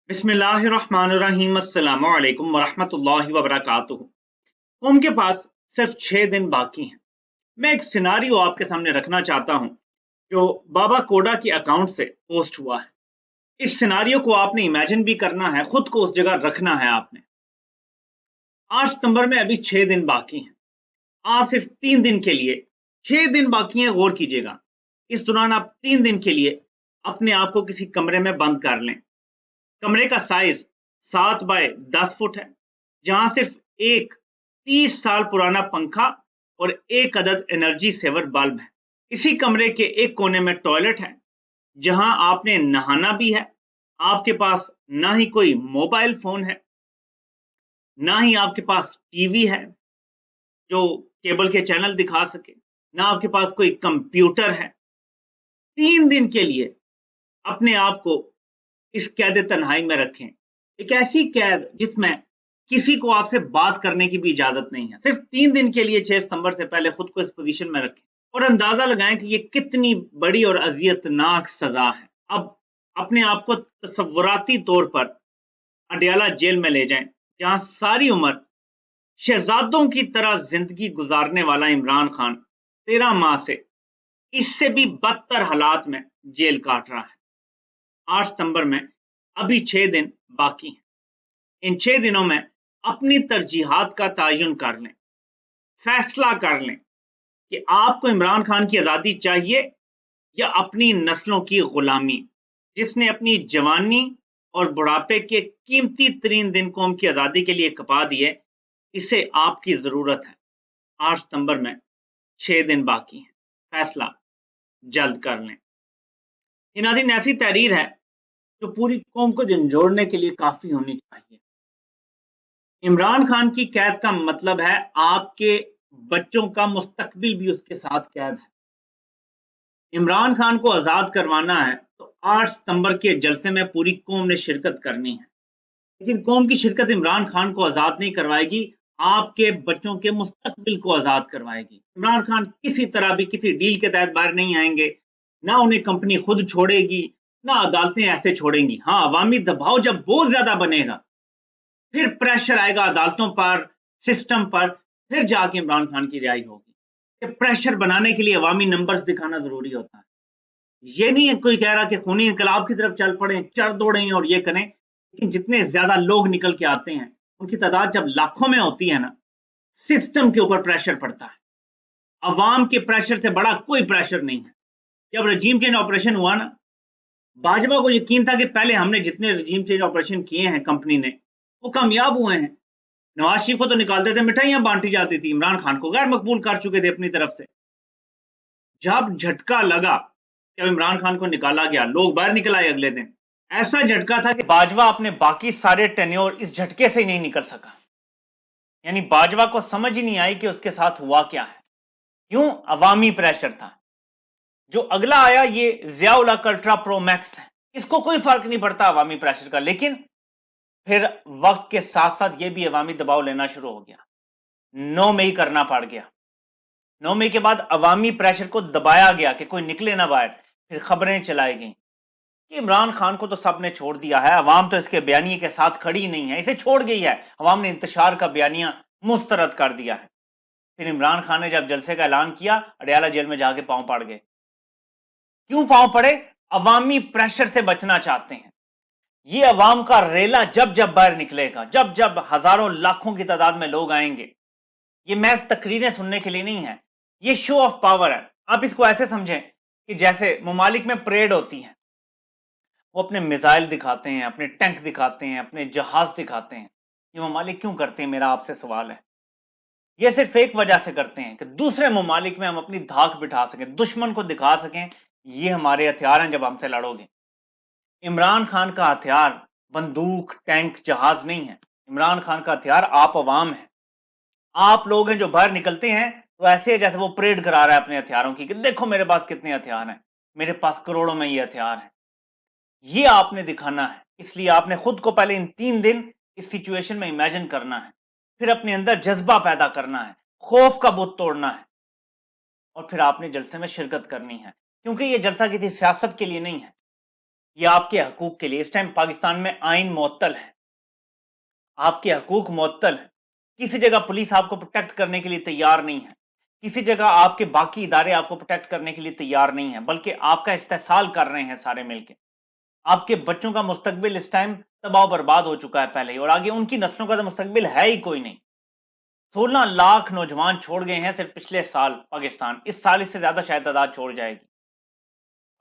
बिस्मिल्लाहिर्रहमानिर्रहीम अस्सलाम वालेकुम वरहमतुल्लाहि वबरकातुहू। कौम के पास सिर्फ 6 दिन बाकी हैं। मैं एक सिनारियो आपके सामने रखना चाहता हूँ जो बाबा कोडा के अकाउंट से पोस्ट हुआ है। इस सिनारियो को आपने इमेजिन भी करना है, खुद को उस जगह रखना है आपने। 8 सितंबर में अभी 6 दिन बाकी हैं। आज सिर्फ 3 दिन के लिए 6 दिन बाकी हैं, गौर कीजिएगा। इस दौरान आप 3 दिन के लिए अपने आप को किसी कमरे में बंद कर लें। कमरे का साइज 7 बाय 10 फुट है, जहां सिर्फ एक 30 साल पुराना पंखा और एक अदद एनर्जी सेवर बल्ब है। इसी कमरे के एक कोने में टॉयलेट है, जहां आपने नहाना भी है। आपके पास ना ही कोई मोबाइल फोन है, ना ही आपके पास टीवी है जो केबल के चैनल दिखा सके, ना आपके पास कोई कंप्यूटर है। 3 दिन के लिए अपने आप को इस कैद तन्हाई में रखें। एक ऐसी कैद जिसमें किसी को आपसे बात करने की भी इजाजत नहीं है। सिर्फ 3 दिन के लिए 6 सितंबर से पहले खुद को इस पोजीशन में रखें और अंदाजा लगाएं कि ये कितनी बड़ी और अजियतनाक सजा है। अब अपने आप को तसव्वुराती तौर पर अडयाला जेल में ले जाएं, जहां सारी उम्र शहजादों की तरह जिंदगी गुजारने वाला इमरान खान 13 माह से इससे भी बदतर हालात में जेल काट रहा है। 8 सितंबर में अभी 6 दिन बाकी हैं। इन 6 दिनों में अपनी तरजीहात का तयन कर लें, फैसला कर लें कि आपको इमरान खान की आज़ादी चाहिए या अपनी नस्लों की गुलामी, जिसने अपनी जवानी और बुढ़ापे के कीमती तरीन दिन कौम की आज़ादी के लिए खपा दिए। इसे आपकी ज़रूरत है। 8 सितंबर में 6 दिन बाकी हैं, फैसला जल्द कर लें। ये नाज़रीन ऐसी तहरीर है जो पूरी कौम को झंझोड़ने के लिए काफी होनी चाहिए। इमरान खान की कैद का मतलब है आपके बच्चों का मुस्तकबिल भी उसके साथ कैद है। इमरान खान को आजाद करवाना है तो 8 सितंबर के जलसे में पूरी कौम ने शिरकत करनी है, लेकिन कौम की शिरकत इमरान खान को आजाद नहीं करवाएगी, आपके बच्चों के मुस्तकबिल को आजाद करवाएगी। इमरान खान किसी तरह भी किसी डील के तहत बाहर नहीं आएंगे, ना उन्हें कंपनी खुद छोड़ेगी, ना अदालतें ऐसे छोड़ेंगी। हाँ, अवामी दबाव जब बहुत ज्यादा बनेगा, फिर प्रेशर आएगा अदालतों पर, सिस्टम पर, फिर जाके इमरान खान की रिहाई होगी। ये प्रेशर बनाने के लिए अवामी नंबर्स दिखाना जरूरी होता है। ये नहीं है कोई कह रहा कि खूनी इनकलाब की तरफ चल पड़े, चढ़ दौड़े और ये करें, लेकिन जितने ज्यादा लोग निकल के आते हैं उनकी तादाद जब लाखों में होती है ना, सिस्टम के ऊपर प्रेशर पड़ता है। अवाम के प्रेशर से बड़ा कोई प्रेशर नहीं है। जब रजीम चेंज ऑपरेशन हुआ ना, भाजपा को यकीन था कि पहले हमने जितने रजीम चेंज ऑपरेशन किए हैं कंपनी ने, वो कामयाब हुए हैं। नवाज शरीफ को तो निकालते थे, मिठाइयां बांटी जाती थी, इमरान खान को गैर मकबूल कर चुके थे अपनी तरफ से। जब झटका लगा, जब इमरान खान को निकाला गया, लोग बाहर निकल आए अगले दिन। ऐसा झटका था कि बाजवा अपने बाकी सारे टेन्योर इस झटके से ही नहीं निकल सका। यानी बाजवा को समझ ही नहीं आई कि उसके साथ हुआ क्या है। क्यों? अवामी प्रेशर था। जो अगला आया ये ज़िया-उल हक अल्ट्रा प्रो मैक्स है, इसको कोई फर्क नहीं पड़ता अवामी प्रेशर का, लेकिन फिर वक्त के साथ साथ ये भी अवामी दबाव लेना शुरू हो गया। 9 मई करना पड़ गया। 9 मई के बाद अवामी प्रेशर को दबाया गया कि कोई निकले ना बाहर। फिर खबरें चलाई गई कि इमरान खान को तो सबने छोड़ दिया है, अवाम तो इसके बयानिए के साथ खड़ी नहीं है, इसे छोड़ गई है, अवाम ने इंतशार का बयानिया मुस्तरद कर दिया है। फिर इमरान खान ने जब जलसे का ऐलान किया, अडयाला जेल में जाके पांव पड़ गए। क्यों पांव पड़े? अवामी प्रेशर से बचना चाहते हैं। ये अवाम का रेला जब जब बाहर निकलेगा, जब जब हजारों लाखों की तादाद में लोग आएंगे, ये महज तकरीरें सुनने के लिए नहीं है, ये शो ऑफ पावर है। आप इसको ऐसे समझें कि जैसे ममालिक में परेड होती है, वो अपने मिसाइल दिखाते हैं, अपने टैंक दिखाते हैं, अपने जहाज दिखाते हैं। ये ममालिक क्यों करते हैं, मेरा आपसे सवाल है। ये सिर्फ एक वजह से करते हैं कि दूसरे ममालिक में हम अपनी धाक बिठा सकें, दुश्मन को दिखा सकें ये हमारे हथियार हैं जब हमसे लड़ोगे। इमरान खान का हथियार बंदूक, टैंक, जहाज नहीं है। इमरान खान का हथियार आप अवाम है। आप लोग हैं जो बाहर निकलते हैं तो ऐसे है जैसे वो परेड करा रहा है अपने हथियारों की कि देखो मेरे पास कितने हथियार हैं, मेरे पास करोड़ों में ये हथियार हैं। ये आपने दिखाना है। इसलिए आपने खुद को पहले इन 3 दिन इस सिचुएशन में इमेजिन करना है, फिर अपने अंदर जज्बा पैदा करना है, खौफ का बुत तोड़ना है, और फिर आपने जलसे में शिरकत करनी है। क्योंकि ये जलसा किसी सियासत के लिए नहीं है, یہ آپ کے حقوق کے لیے، اس ٹائم پاکستان میں آئین معطل ہے، آپ کے حقوق معطل ہیں، کسی جگہ پولیس آپ کو پروٹیکٹ کرنے کے لیے تیار نہیں ہے، کسی جگہ آپ کے باقی ادارے آپ کو پروٹیکٹ کرنے کے لیے تیار نہیں ہیں، بلکہ آپ کا استحصال کر رہے ہیں سارے مل کے۔ آپ کے بچوں کا مستقبل اس ٹائم تباہ و برباد ہو چکا ہے پہلے ہی، اور آگے ان کی نسلوں کا تو مستقبل ہے ہی کوئی نہیں۔ 16 لاکھ نوجوان چھوڑ گئے ہیں صرف پچھلے سال پاکستان، اس سال اس سے زیادہ شاید تعداد چھوڑ جائے گی۔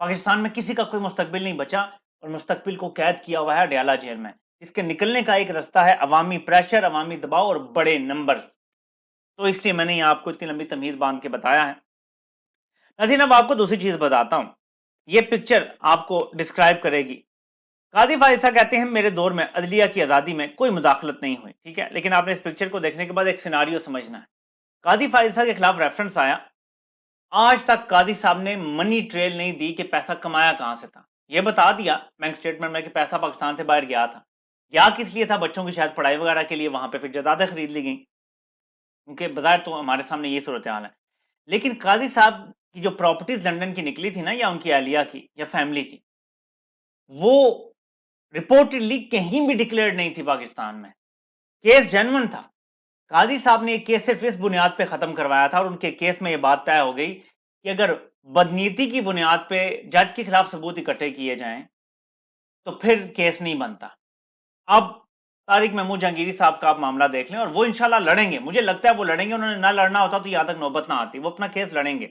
پاکستان میں کسی کا کوئی مستقبل نہیں بچا، اور مستقبل کو قید کیا ہوا ہے اڈیالہ جیل میں، جس کے نکلنے کا ایک رستہ ہے عوامی پریشر، عوامی دباؤ اور بڑے نمبر۔ تو اس لیے میں نے آپ کو اتنی لمبی تمہید باندھ کے بتایا ہے۔ ناظرین، اب آپ کو دوسری چیز بتاتا ہوں، یہ پکچر آپ کو ڈسکرائب کرے گی۔ قاضی فائزہ کہتے ہیں میرے دور میں عدلیہ کی آزادی میں کوئی مداخلت نہیں ہوئی، ٹھیک ہے، لیکن آپ نے اس پکچر کو دیکھنے کے بعد ایک سیناریو سمجھنا ہے۔ قاضی فائزہ کے خلاف ریفرنس آیا، آج تک قاضی صاحب نے منی ٹریل نہیں دی کہ پیسہ کمایا کہاں سے تھا۔ یہ بتا دیا بینک سٹیٹمنٹ میں کہ پیسہ پاکستان سے باہر گیا تھا، یا کس لیے تھا، بچوں کی شاید پڑھائی وغیرہ کے لیے وہاں پہ پھر جائیدادیں خرید لی گئیں، کیونکہ بظاہر تو ہمارے سامنے یہ صورتحال ہے۔ لیکن قاضی صاحب کی جو پراپرٹیز لنڈن کی نکلی تھی نا، یا ان کی اہلیہ کی یا فیملی کی، وہ رپورٹڈلی کہیں بھی ڈکلیئرڈ نہیں تھی پاکستان میں، کیس جینون تھا۔ قاضی صاحب نے ایک کیس صرف اس بنیاد پہ ختم کروایا تھا، اور ان کے کیس میں یہ بات طے ہو گئی کہ اگر بدنیتی کی بنیاد پہ جج کے خلاف ثبوت اکٹھے کیے جائیں تو پھر کیس نہیں بنتا۔ اب طارق محمود جہانگیری صاحب کا آپ معاملہ دیکھ لیں، اور وہ انشاءاللہ لڑیں گے، مجھے لگتا ہے وہ لڑیں گے، انہوں نے نہ لڑنا ہوتا تو یہاں تک نوبت نہ آتی، وہ اپنا کیس لڑیں گے۔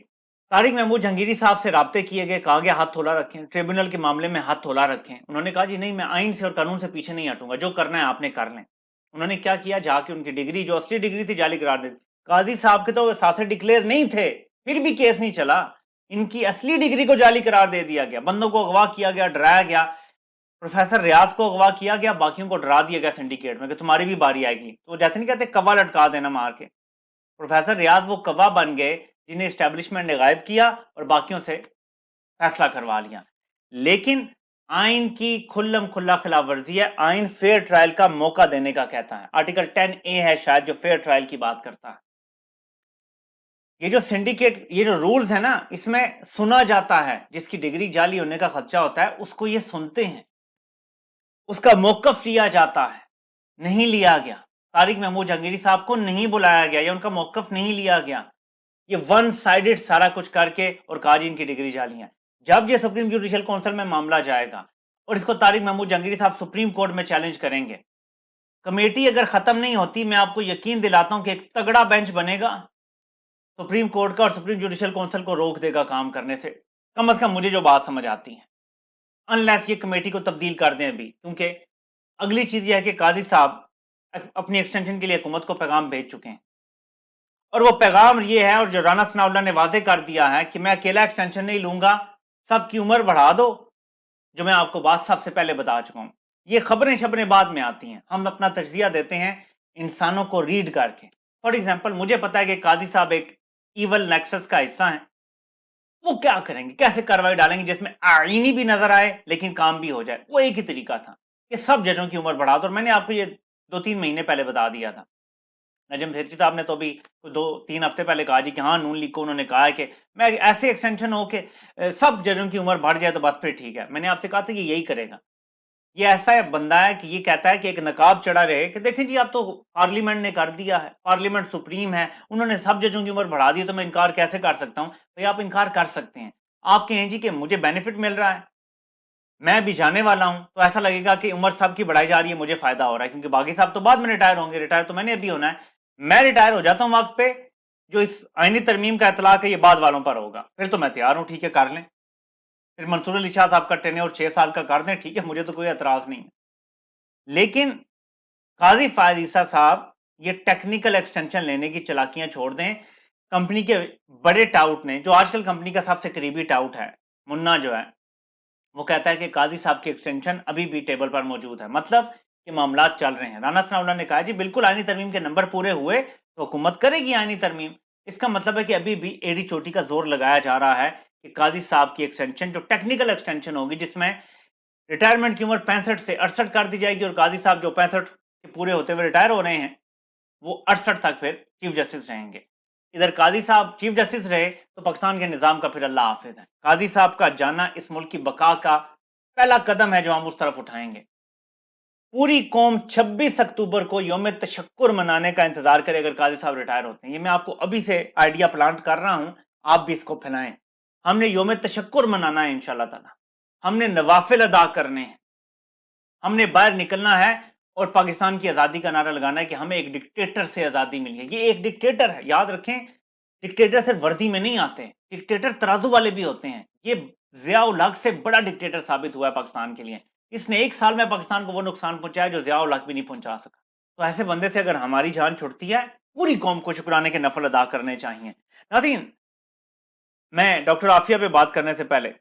طارق محمود جہانگیری صاحب سے رابطے کیے گئے، کہا گیا ہاتھ تھولا رکھیں، ٹریبونل کے معاملے میں ہاتھ تھولا رکھیں۔ انہوں نے کہا جی نہیں، میں آئین سے اور قانون سے پیچھے نہیں ہٹوں گا، جو کرنا ہے آپ نے کر لیں۔ انہوں نے کیا کیا، جا کے ان کی ڈگری جو اصلی ڈگری تھی جعلی قرار دے دی۔ قاضی صاحب کے تو ساتھ ڈکلیئر نہیں تھے، پھر بھی کیس نہیں چلا، ان کی اصلی ڈگری کو جعلی قرار دے دیا گیا، بندوں کو اغوا کیا گیا، ڈرایا گیا۔ پروفیسر ریاض کو اغوا کیا گیا، باقیوں کو ڈرا دیا گیا سنڈیکیٹ میں کہ تمہاری بھی باری آئے گی، تو جیسے نہیں کہتے کوا لٹکا دینا مار کے، پروفیسر ریاض وہ کوا بن گئے جنہیں اسٹیبلشمنٹ نے غائب کیا اور باقیوں سے فیصلہ کروا لیا۔ لیکن آئین کی کھلم کھلا خلاف ورزی ہے، آئین فیئر ٹرائل کا موقع دینے کا کہتا ہے، آرٹیکل 10A ہے شاید جو فیئر ٹرائل کی بات کرتا ہے۔ یہ جو سنڈیکیٹ، یہ جو رولز ہے نا، اس میں سنا جاتا ہے، جس کی ڈگری جعلی ہونے کا خدشہ ہوتا ہے اس کو یہ سنتے ہیں، اس کا موقف لیا جاتا ہے، نہیں لیا گیا۔ طارق محمود جہانگیری صاحب کو نہیں بلایا گیا یا ان کا موقف نہیں لیا گیا، یہ ون سائیڈڈ سارا کچھ کر کے اور کہا جی ان کی ڈگری جعلی ہے۔ جب یہ سپریم جوڈیشل کونسل میں معاملہ جائے گا اور اس کو طارق محمود جہانگیری صاحب سپریم کورٹ میں چیلنج کریں گے، کمیٹی اگر ختم نہیں ہوتی، میں آپ کو یقین دلاتا ہوں کہ ایک تگڑا بینچ بنے گا سپریم کورٹ کا، اور سپریم جوڈیشل کونسل کو روک دے گا کام کرنے سے، کم از کم مجھے جو بات سمجھ آتی ہے، انلیس یہ کمیٹی کو تبدیل کر دیں ابھی۔ کیونکہ اگلی چیز یہ ہے کہ قاضی صاحب اپنی ایکسٹینشن کے لیے حکومت کو پیغام بھیج چکے ہیں، اور وہ پیغام یہ ہے، اور جو رانا ثناء اللہ نے واضح کر دیا ہے کہ میں اکیلا ایکسٹینشن نہیں لوں گا، سب کی عمر بڑھا دو، جو میں آپ کو بات سب سے پہلے بتا چکا ہوں۔ یہ خبریں بعد میں آتی ہیں، ہم اپنا تجزیہ دیتے ہیں انسانوں کو ریڈ کر کے۔ فار ایگزامپل، مجھے پتا ہے کہ قاضی صاحب ایک ایول نیکسس کا حصہ ہیں، وہ کیا کریں گے، کیسے کاروائی ڈالیں گے جس میں آئینی بھی نظر آئے لیکن کام بھی ہو جائے۔ وہ ایک ہی طریقہ تھا کہ سب ججوں کی عمر بڑھا دو، اور میں نے آپ کو یہ 2-3 مہینے پہلے بتا دیا تھا۔ نجم سیٹھی صاحب نے تو بھی 2-3 ہفتے پہلے کہا جی کہ ہاں نون لیگ کو انہوں نے کہا ہے کہ میں ایسے ایکسٹینشن ہو کہ سب ججوں کی عمر بڑھ جائے تو بس پھر ٹھیک ہے۔ میں نے آپ سے کہا تھا کہ یہی کرے گا، یہ ایسا بندہ ہے کہ یہ کہتا ہے کہ ایک نقاب چڑھا رہے کہ دیکھیں جی اب تو پارلیمنٹ نے کر دیا ہے، پارلیمنٹ سپریم ہے، انہوں نے سب ججوں کی عمر بڑھا دی، تو میں انکار کیسے کر سکتا ہوں؟ بھئی آپ انکار کر سکتے ہیں، آپ کہیں جی کہ مجھے بینیفٹ مل رہا ہے، میں بھی جانے والا ہوں، تو ایسا لگے گا کہ عمر سب کی بڑھائی جا رہی ہے، مجھے فائدہ ہو رہا ہے، کیونکہ باقی صاحب تو بعد میں ریٹائر ہوں گے، ریٹائر تو میں نے ابھی ہونا ہے، میں ریٹائر ہو جاتا ہوں وقت پہ، جو اس آئینی ترمیم کا اطلاق ہے یہ بعد والوں پر ہوگا، پھر تو میں تیار ہوں، ٹھیک ہے کر لیں، پھر منصور علی شاہ صاحب کا ٹینیور 6 سال کا کر دیں، ٹھیک ہے، مجھے تو کوئی اعتراض نہیں ہے۔ لیکن قاضی فائز عیسیٰ صاحب یہ ٹیکنیکل ایکسٹینشن لینے کی چلاکیاں چھوڑ دیں۔ کمپنی کے بڑے ٹاؤٹ نے، جو آج کل کمپنی کا سب سے قریبی ٹاؤٹ ہے، منا جو ہے، وہ کہتا ہے کہ قاضی صاحب کی ایکسٹینشن ابھی بھی ٹیبل پر موجود ہے، مطلب کہ معاملات چل رہے ہیں۔ رانا ثناء اللہ نے کہا جی بالکل آئینی ترمیم کے نمبر پورے ہوئے تو حکومت کرے گی آئینی ترمیم، اس کا مطلب ہے کہ ابھی بھی ایڑی چوٹی کا زور لگایا جا رہا ہے کہ قاضی صاحب کی ایکسٹینشن جو ٹیکنیکل ایکسٹینشن ہوگی، جس میں ریٹائرمنٹ کی عمر 65 سے 68 کر دی جائے گی، اور قاضی صاحب جو 65 کے پورے ہوتے ہوئے ریٹائر ہو رہے ہیں وہ 68 تک پھر چیف جسٹس رہیں گے۔ ادھر قاضی صاحب چیف جسٹس رہے تو پاکستان کے نظام کا پھر اللہ حافظ ہے۔ قاضی صاحب کا جانا اس ملک کی بقا کا पहला कदम है जो हम उस तरफ उठाएंगे। पूरी कौम 26 अक्टूबर को यौम तशक्कुर मनाने का इंतजार करे अगर काजी साहब रिटायर होते हैं। ये मैं आपको अभी से आइडिया प्लांट कर रहा हूं, आप भी इसको फैलाएं। हमने यौम तशक्कुर मनाना है इंशाल्लाह ताला, हमने नवाफिल अदा करने हैं, हमने बाहर निकलना है और पाकिस्तान की आज़ादी का नारा लगाना है कि हमें एक डिक्टेटर से आज़ादी मिली है। ये एक डिक्टेटर है, याद रखें। डिक्टेटर सिर्फ वर्दी में नहीं आते, डिक्टेटर तराजू वाले भी होते हैं। ये ज़िया-उल हक से बड़ा डिक्टेटर साबित हुआ है पाकिस्तान के लिए। इसने एक साल में पाकिस्तान को वो नुकसान पहुंचाया जो ज़िया-उल हक भी नहीं पहुंचा सका। तो ऐसे बंदे से अगर हमारी जान छुटती है, पूरी कौम को शुक्राने के नफल अदा करने चाहिए। नाज़रीन, मैं डॉक्टर आफिया पे बात करने से पहले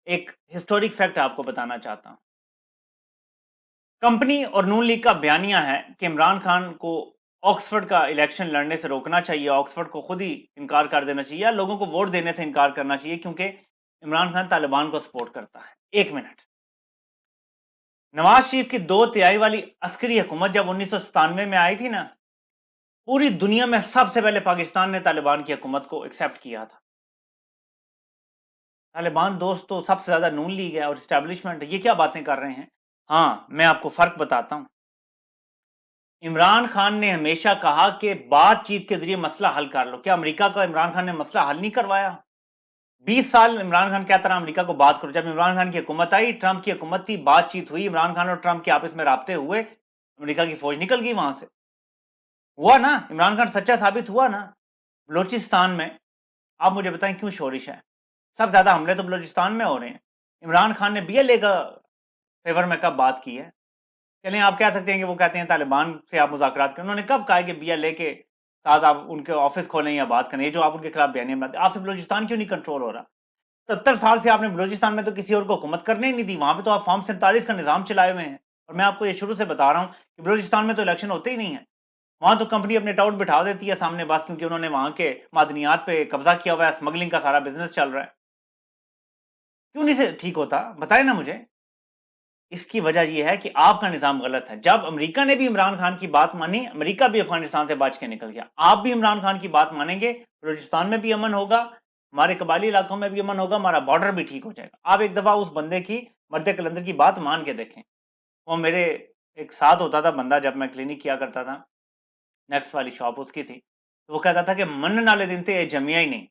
एक हिस्टोरिक फैक्ट आपको बताना चाहता हूं। कंपनी और नून लीग का बयानिया है कि इमरान खान को ऑक्सफोर्ड का इलेक्शन लड़ने से रोकना चाहिए, ऑक्सफोर्ड को खुद ही इनकार कर देना चाहिए या लोगों को वोट देने से इनकार करना चाहिए, क्योंकि इमरान खान तालिबान को सपोर्ट करता है। एक मिनट, नवाज शरीफ की 2/3 वाली अस्करी हुकूमत जब 1997 में आई थी ना, पूरी दुनिया में सबसे पहले पाकिस्तान ने तालिबान की हुकूमत को एक्सेप्ट किया था। तालिबान दोस्त तो सबसे ज्यादा नून लीग है और एस्टेब्लिशमेंट है। ये क्या बातें कर रहे हैं? हाँ, मैं आपको फर्क बताता हूं। इमरान खान ने हमेशा कहा कि बातचीत के जरिए मसला हल कर लो। क्या अमेरिका का इमरान खान ने मसला हल नहीं करवाया? 20 साल इमरान खान कहता रहा अमेरिका को बात करो। जब इमरान खान की हुकूमत आई, ट्रंप की हुकूमत थी, बातचीत हुई, इमरान खान और ट्रंप के आपस में राब्ते हुए, अमेरिका की फौज निकल गई वहां से। हुआ ना, इमरान खान सच्चा साबित हुआ ना। बलोचिस्तान में आप मुझे बताएं क्यों शोरिश है? सबसे ज्यादा हमले तो बलोचिस्तान में हो रहे हैं। इमरान खान ने BLA का फेवर में कब बात की है? चलें, आप कह सकते हैं कि वो कहते हैं तालिबान से आप मुज़ाकरात करें। उन्होंने कब कहा है कि BLA के साथ आप उनके ऑफिस खोलें या बात करें? ये जो आप उनके खिलाफ बयानियां बनाते, आपसे बलोचिस्तान क्यों नहीं कंट्रोल हो रहा? 70 साल से आपने बलोचिस्तान में तो किसी और को हुकूमत करने ही नहीं दी। वहां पे तो आप फॉर्म 47 का निजाम चलाए हुए हैं। और मैं आपको ये शुरू से बता रहा हूं कि बलोचिस्तान में तो इलेक्शन होते ही नहीं है। वहां तो कंपनी अपने टाउट बिठा देती है सामने बस, क्योंकि उन्होंने वहां के मादनियात पे कब्जा किया हुआ है, स्मगलिंग का सारा बिजनेस चल रहा है। क्यों नहीं से ठीक होता? बताए ना मुझे। इसकी वजह यह है कि आपका निजाम गलत है। जब अमेरिका ने भी इमरान खान की बात मानी, अमेरिका भी अफगानिस्तान से बच के निकल गया। आप भी इमरान खान की बात मानेंगे, बलूचिस्तान में भी अमन होगा, हमारे कबायली इलाकों में भी अमन होगा, हमारा बॉर्डर भी ठीक हो जाएगा। आप एक दफा उस बंदे की, मर्द कलंदर की बात मान के देखें। वो मेरे एक साथ होता था बंदा, जब मैं क्लिनिक किया करता था, नेक्स्ट वाली शॉप उसकी थी। तो वो कहता था कि मनने वाले दिन थे, ये जमिया ही नहीं।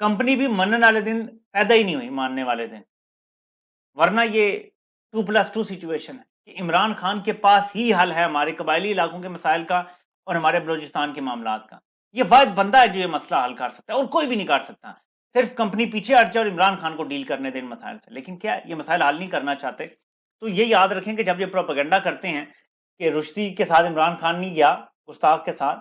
कंपनी भी मनने वाले दिन पैदा ही नहीं हुई, मानने वाले दिन। वरना ये 2+2 सिचुएशन है कि इमरान खान के पास ही हल है हमारे कबायली इलाकों के मसाइल का और हमारे बलूचिस्तान के मामलात का। ये वाहिद बंदा है जो ये मसला हल कर सकता है, और कोई भी नहीं कर सकता। सिर्फ कंपनी पीछे हट जाए और इमरान खान को डील करने दें इन मसाइल से। लेकिन क्या ये मसाइल हल नहीं करना चाहते? तो ये याद रखें कि जब ये प्रोपेगेंडा करते हैं कि रुश्दी के साथ इमरान खान नहीं गया, गुस्ताख के साथ,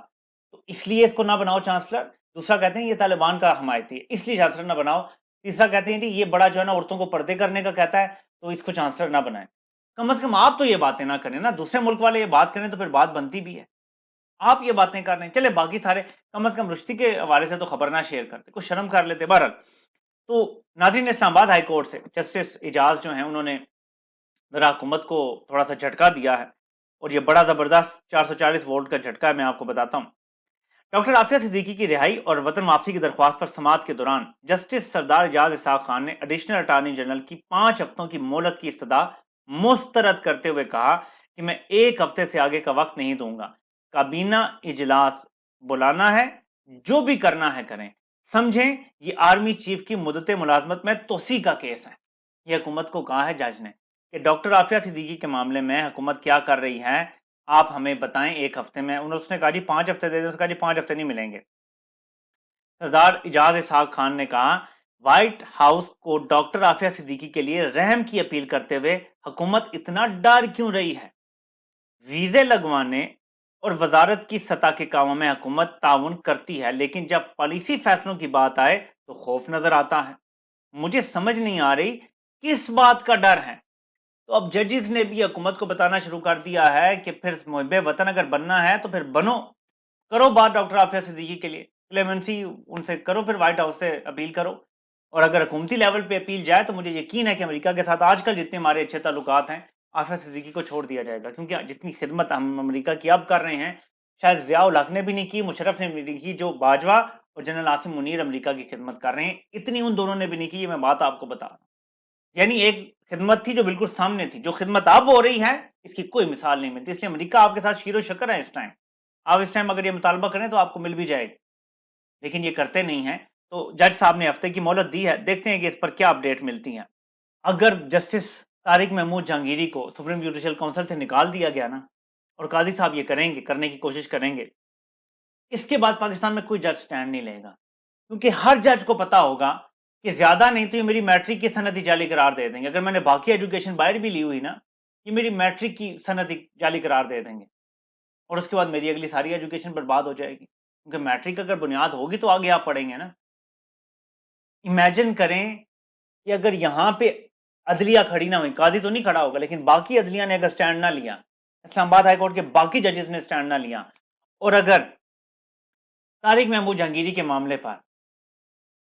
तो इसलिए इसको ना बनाओ चांसलर। दूसरा कहते हैं ये तालिबान का हमायती है, इसलिए चांसलर ना बनाओ। तीसरा कहते हैं कि ये बड़ा जो है ना औरतों को पर्दे करने का कहता है, तो इसको चांसलर ना बनाए। कम से कम आप तो ये बातें ना करें ना, दूसरे मुल्क वाले ये बात करें तो फिर बात बनती भी है। आप ये बातें कर रहे हैं, चले बाकी सारे कम से कम रुश्ती के हवाले से तो खबर ना शेयर करते, कुछ शर्म कर लेते। बहरहाल, तो नाज़रीन, इस्लामाबाद हाई कोर्ट से जस्टिस इजाज जो हैं, उन्होंने जरा हुकूमत को थोड़ा सा झटका दिया है, और ये बड़ा जबरदस्त 440 वोल्ट का झटका है। मैं आपको बताता हूँ। डॉक्टर आफिया सिद्दीकी की रिहाई और वतन वापसी की दरख्वास्त पर समाअत के दौरान जस्टिस सरदार एजाज इसाक खान ने एडिशनल अटार्नी जनरल की 5 हफ्तों की मोहलत की इस्तदा मुस्तरद करते हुए कहा कि मैं 1 हफ्ते से आगे का वक्त नहीं दूंगा। काबीना इजलास बुलाना है, जो भी करना है करें। समझें, ये आर्मी चीफ की मुद्दत मुलाजमत में तोसी का केस है। यह हुकूमत को कहा है जज ने कि डॉक्टर आफिया सिद्दीकी के मामले में हुकूमत क्या कर रही है, आप हमें बताएं 1 हफ्ते में। उसने कहा जी 5 हफ्ते दे दें, उसने कहा जी 5 हफ्ते नहीं मिलेंगे। सरदार इजाज इसहाक खान ने कहा व्हाइट हाउस को डॉक्टर आफिया सिद्दीकी के लिए रहम की अपील करते हुए हुकूमत इतना डर क्यों रही है? वीजे लगवाने और वजारत की सतह के कामों में हुकूमत ताउन करती है, लेकिन जब पॉलिसी फैसलों की बात आए तो खौफ नजर आता है। मुझे समझ नहीं आ रही किस बात का डर है। तो अब जजेस ने भी हुकूमत को बताना शुरू कर दिया है कि फिर मुहिब वतन अगर बनना है तो फिर बनो, करो बात डॉक्टर आफिया सिद्दीकी के लिए, क्लेमेंसी उनसे करो, फिर व्हाइट हाउस से अपील करो। और अगर हुकूमती लेवल पे अपील जाए तो मुझे यकीन है कि अमेरिका के साथ आजकल जितने हमारे अच्छे ताल्लुकात हैं, आफिया सिद्दीकी को छोड़ दिया जाएगा। क्योंकि जितनी खिदमत हम अमेरिका की अब कर रहे हैं, शायद ज़िया-उल हक ने भी नहीं की, मुशर्रफ ने भी नहीं की, जो बाजवा और जनरल आसिम मुनीर अमेरिका की खिदमत कर रहे हैं, इतनी उन दोनों ने भी नहीं की। ये मैं बात आपको बता रहा हूँ। یعنی ایک خدمت تھی جو بالکل سامنے تھی، جو خدمت اب ہو رہی ہے اس کی کوئی مثال نہیں ملتی، اس لیے امریکہ آپ کے ساتھ شیر و شکر ہے اس ٹائم، آپ اس ٹائم اگر یہ مطالبہ کریں تو آپ کو مل بھی جائے گی، لیکن یہ کرتے نہیں ہیں۔ تو جج صاحب نے ہفتے کی مہلت دی ہے، دیکھتے ہیں کہ اس پر کیا اپڈیٹ ملتی ہیں۔ اگر جسٹس طارق محمود جہانگیری کو سپریم جوڈیشل کونسل سے نکال دیا گیا نا، اور قاضی صاحب یہ کریں گے، کرنے کی کوشش کریں گے، اس کے بعد پاکستان میں کوئی جج سٹینڈ نہیں لے گا، کیونکہ ہر جج کو پتا ہوگا کہ زیادہ نہیں تو یہ میری میٹرک کی سندی جعلی قرار دے دیں گے، اگر میں نے باقی ایجوکیشن باہر بھی لی ہوئی نا، یہ میری میٹرک کی سندی جعلی قرار دے دیں گے، اور اس کے بعد میری اگلی ساری ایجوکیشن برباد ہو جائے گی، کیونکہ میٹرک اگر بنیاد ہوگی تو آگے آپ پڑھیں گے نا۔ امیجن کریں کہ اگر یہاں پہ عدلیہ کھڑی نہ ہوئی، قاضی تو نہیں کھڑا ہوگا لیکن باقی عدلیہ نے اگر سٹینڈ نہ لیا، اسلام آباد ہائی کورٹ کے باقی ججز نے سٹینڈ نہ لیا، اور اگر طارق محمود جہانگیری کے معاملے پر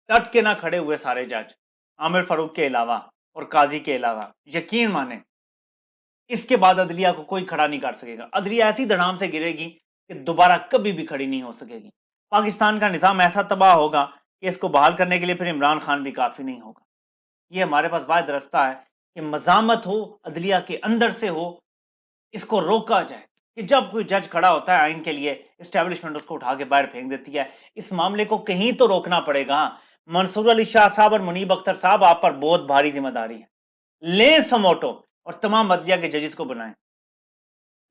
ڈٹ کے نہ کھڑے ہوئے سارے جج، عامر فاروق کے علاوہ اور قاضی کے علاوہ، یقین مانیں اس کے بعد عدلیہ کو کوئی کھڑا نہیں کر سکے گا، عدلیہ ایسی دھڑام سے گرے گی کہ دوبارہ کبھی بھی کھڑی نہیں ہو سکے گی، پاکستان کا نظام ایسا تباہ ہوگا کہ اس کو بحال کرنے کے لیے پھر عمران خان بھی کافی نہیں ہوگا۔ یہ ہمارے پاس واحد رستہ ہے کہ مزاحمت ہو، عدلیہ کے اندر سے ہو، اس کو روکا جائے، کہ جب کوئی جج کھڑا ہوتا ہے آئین کے لیے، اسٹیبلشمنٹ اس کو اٹھا کے باہر پھینک دیتی ہے، اس معاملے کو کہیں تو روکنا پڑے گا۔ منصور علی شاہ صاحب اور منیب اختر صاحب، آپ پر بہت بھاری ذمہ داری ہے، لیں سموٹو اور تمام عدلیہ کے ججز کو بلائیں،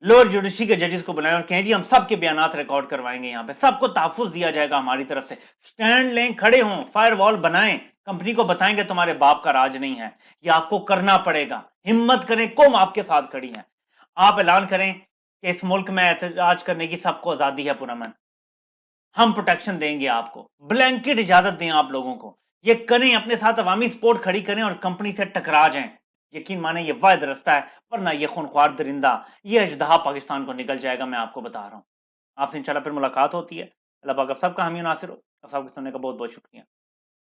لوور جوڈیشری کے ججز کو بلائیں اور کہیں جی ہم سب کے بیانات ریکارڈ کروائیں گے، یہاں پہ سب کو تحفظ دیا جائے گا ہماری طرف سے، سٹینڈ لیں، کھڑے ہوں، فائر وال بنائیں، کمپنی کو بتائیں کہ تمہارے باپ کا راج نہیں ہے، یہ آپ کو کرنا پڑے گا، ہمت کریں، قوم آپ کے ساتھ کھڑی ہے، آپ اعلان کریں کہ اس ملک میں احتجاج کرنے کی سب کو آزادی ہے پرامن، ہم پروٹیکشن دیں گے آپ کو، بلینکٹ اجازت دیں آپ لوگوں کو، یہ کریں، اپنے ساتھ عوامی سپورٹ کھڑی کریں اور کمپنی سے ٹکرا جائیں، یقین مانیں یہ واحد رستہ ہے، ورنہ یہ خونخوار درندہ، یہ اژدہا پاکستان کو نکل جائے گا، میں آپ کو بتا رہا ہوں۔ آپ سے انشاءاللہ پھر ملاقات ہوتی ہے، اللہ پاک آپ سب کا حامی و ناصر ہو، آپ سب کو سننے کا بہت بہت شکریہ۔